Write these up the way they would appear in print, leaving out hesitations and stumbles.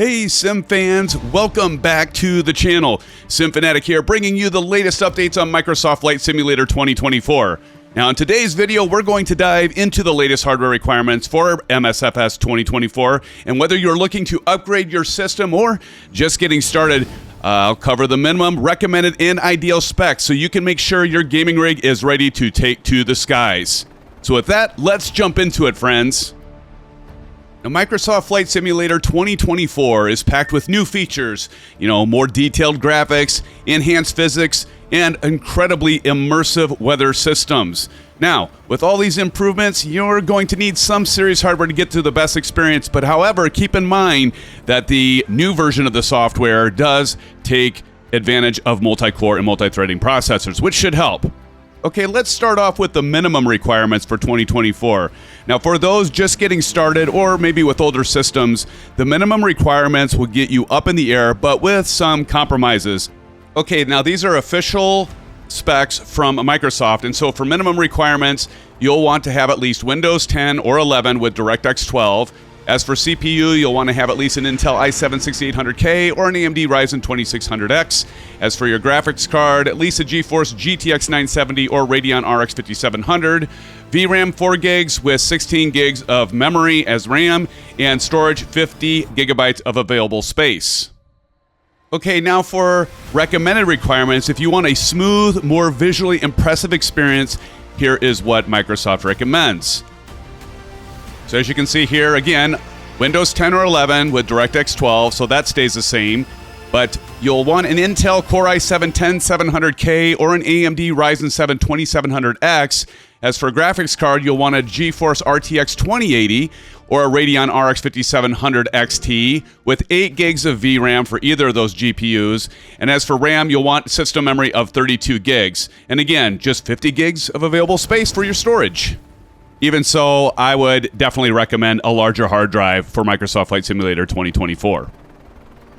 Hey Sim fans, welcome back to the channel. Sim Fanatic here, bringing you the latest updates on Microsoft Flight Simulator 2024. Now in today's video, we're going to dive into the latest hardware requirements for MSFS 2024, and whether you're looking to upgrade your system or just getting started, I'll cover the minimum, recommended, and ideal specs so you can make sure your gaming rig is ready to take to the skies. So with that, let's jump into it, friends. Now, Microsoft Flight Simulator 2024 is packed with new features, more detailed graphics, enhanced physics, and incredibly immersive weather systems. Now, with all these improvements, you're going to need some serious hardware to get to the best experience, but however, keep in mind that the new version of the software does take advantage of multi-core and multi-threading processors, which should help. Okay, let's start off with the minimum requirements for 2024. Now, for those just getting started or maybe with older systems, the minimum requirements will get you up in the air, but with some compromises. Okay, now these are official specs from Microsoft, and so for minimum requirements, you'll want to have at least Windows 10 or 11 with DirectX 12. As for CPU, you'll want to have at least an Intel i7-6800K or an AMD Ryzen 2600X. As for your graphics card, at least a GeForce GTX 970 or Radeon RX 5700. VRAM 4 gigs with 16 gigs of memory as RAM, and storage 50 gigabytes of available space. Okay, now for recommended requirements, if you want a smooth, more visually impressive experience, here is what Microsoft recommends. So as you can see here, again, Windows 10 or 11 with DirectX 12, so that stays the same. But you'll want an Intel Core i7-10700K or an AMD Ryzen 7 2700X. As for a graphics card, you'll want a GeForce RTX 2080 or a Radeon RX 5700 XT with 8 gigs of VRAM for either of those GPUs. And as for RAM, you'll want system memory of 32 gigs. And again, just 50 gigs of available space for your storage. Even so, I would definitely recommend a larger hard drive for Microsoft Flight Simulator 2024.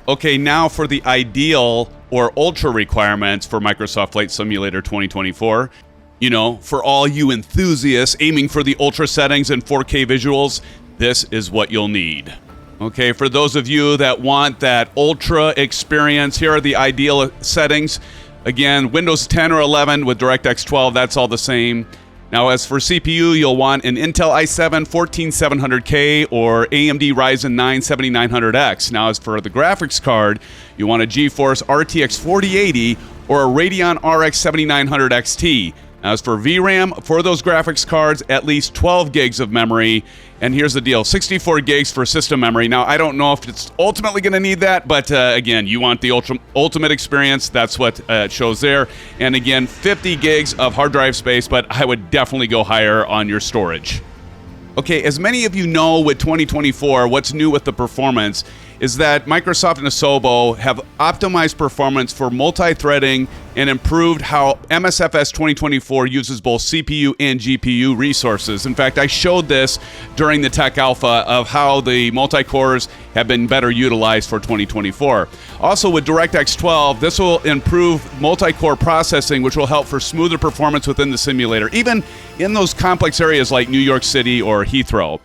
Okay, now for the ideal or ultra requirements for Microsoft Flight Simulator 2024. For all you enthusiasts aiming for the ultra settings and 4K visuals, this is what you'll need. Okay, for those of you that want that ultra experience, here are the ideal settings. Again, Windows 10 or 11 with DirectX 12, that's all the same. Now, as for CPU, you'll want an Intel i7-14700K or AMD Ryzen 9 7900X. Now, as for the graphics card, you want a GeForce RTX 4080 or a Radeon RX 7900 XT. Now, as for VRAM, for those graphics cards, at least 12 gigs of memory. And here's the deal, 64 gigs for system memory. Now, I don't know if it's ultimately going to need that, but again, you want the ultimate experience. That's what it shows there. And again, 50 gigs of hard drive space, but I would definitely go higher on your storage. Okay, as many of you know, with 2024, what's new with the performance is that Microsoft and Asobo have optimized performance for multi-threading and improved how MSFS 2024 uses both CPU and GPU resources. In fact, I showed this during the Tech Alpha of how the multi-cores have been better utilized for 2024. Also, with DirectX 12, this will improve multi-core processing, which will help for smoother performance within the simulator, even in those complex areas like New York City or Heathrow.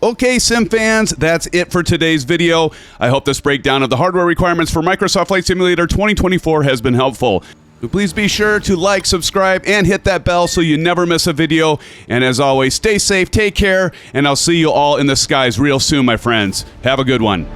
Okay, Sim fans, that's it for today's video. I hope this breakdown of the hardware requirements for Microsoft Flight Simulator 2024 has been helpful. So please be sure to like, subscribe, and hit that bell so you never miss a video. And as always, stay safe, take care, and I'll see you all in the skies real soon, my friends. Have a good one.